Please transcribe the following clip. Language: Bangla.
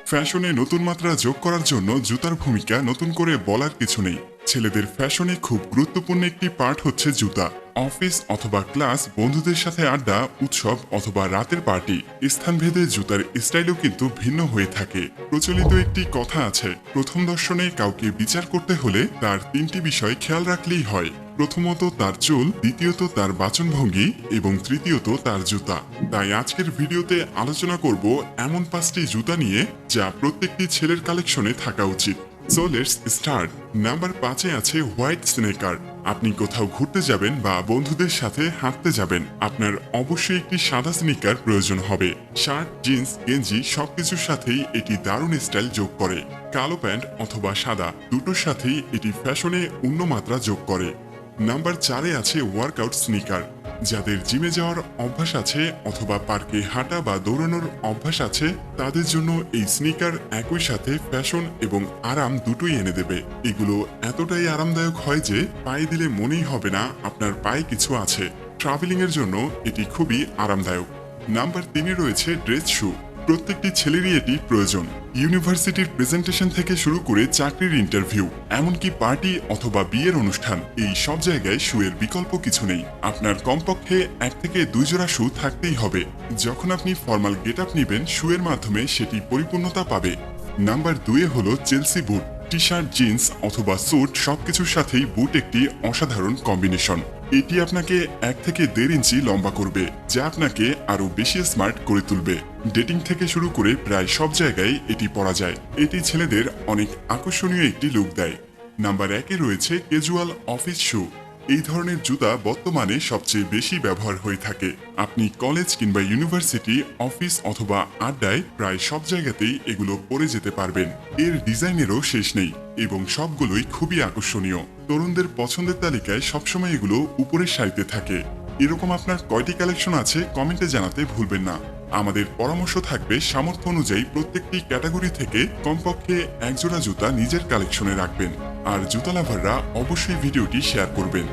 ফ্যাশনে নতুন মাত্রা যোগ করার জন্য জুতার ভূমিকা নতুন করে বলার কিছু নেই। ছেলেদের ফ্যাশনে খুব গুরুত্বপূর্ণ একটি পার্ট হচ্ছে জুতা। অফিস অথবা ক্লাস, বন্ধুদের সাথে আড্ডা, উৎসব অথবা রাতের পার্টি, স্থানভেদে জুতার স্টাইলও কিন্তু ভিন্ন হয়ে থাকে। প্রচলিত একটি কথা আছে, প্রথম দর্শনে কাউকে বিচার করতে হলে তার তিনটি বিষয় খেয়াল রাখলেই হয়। প্রথমত তার চুল, দ্বিতীয়ত তার বাচনভঙ্গি এবং তৃতীয়ত তার জুতা। তাই আজকের ভিডিওতে আলোচনা করব এমন 5টি জুতা নিয়ে যা প্রত্যেকটি ছেলের কালেকশনে থাকা উচিত। So let's start. নাম্বার 5-এ আছে হোয়াইট স্নেকার। আপনি কোথাও ঘুরতে যাবেন বা বন্ধুদের সাথে হাঁটতে যাবেন, আপনার অবশ্যই একটি সাদা স্নিকার প্রয়োজন হবে। শার্ট, জিন্স, গেঞ্জি সবকিছুর সাথেই এটি দারুণ স্টাইল যোগ করে। কালো প্যান্ট অথবা সাদা দুটোর সাথেই এটি ফ্যাশনে অন্য মাত্রা যোগ করে। নাম্বার 4-এ আছে ওয়ার্কআউট স্নিকার। যাদের জিমে যাওয়ার অভ্যাস আছে অথবা পার্কে হাঁটা বা দৌড়ানোর অভ্যাস আছে, তাদের জন্য এই স্নিকার একই সাথে ফ্যাশন এবং আরাম দুটোই এনে দেবে। এগুলো এতটাই আরামদায়ক হয় যে পায়ে দিলে মনেই হবে না আপনার পায়ে কিছু আছে। ট্রাভেলিং এর জন্য এটি খুবই আরামদায়ক। নাম্বার 3-এ রয়েছে ড্রেস শু। প্রত্যেকটি ছেলেরই এটি প্রয়োজন। ইউনিভার্সিটির প্রেজেন্টেশন থেকে শুরু করে চাকরির ইন্টারভিউ, এমনকি পার্টি অথবা বিয়ের অনুষ্ঠান, এই সব জায়গায় শুয়ের বিকল্প কিছু নেই। আপনার কমপক্ষে 1 থেকে 2 জোড়া শু থাকতেই হবে। যখন আপনি ফর্মাল গেট আপ নেবেন, শুয়ের মাধ্যমে সেটি পরিপূর্ণতা পাবে। নাম্বার 2-এ হলো চেলসি বুট। টি শার্ট, জিন্স অথবা স্যুট সবকিছুর সাথেই বুট একটি অসাধারণ কম্বিনেশন। এটি আপনাকে 1 থেকে 1.5 ইঞ্চি লম্বা করবে, যা আপনাকে আরো বেশি স্মার্ট করে তুলবে। ডেটিং থেকে শুরু করে প্রায় সব জায়গায় এটি পরা যায়। এটি ছেলেদের অনেক আকর্ষণীয় একটি লুক দেয়। নাম্বার 1-এ রয়েছে ক্যাজুয়াল অফিস শু। এই ধরনের জুতা বর্তমানে সবচেয়ে বেশি ব্যবহার হয়ে থাকে। আপনি কলেজ কিংবা ইউনিভার্সিটি, অফিস অথবা আড্ডায় প্রায় সব জায়গাতেই এগুলো পরে যেতে পারবেন। এর ডিজাইনেরও শেষ নেই এবং সবগুলোই খুবই আকর্ষণীয়। তরুণদের পছন্দের তালিকায় সবসময় এগুলো উপরের সারিতে থাকে। এরকম আপনার কয়টি কালেকশন আছে কমেন্টে জানাতে ভুলবেন না। আমাদের পরামর্শ থাকবে সামর্থ্য অনুযায়ী প্রত্যেকটি ক্যাটাগরি থেকে কমপক্ষে 1 জোড়া জুতা নিজের কালেকশনে রাখবেন। আর জুতা লাভাররা অবশ্যই ভিডিওটি শেয়ার করবেন।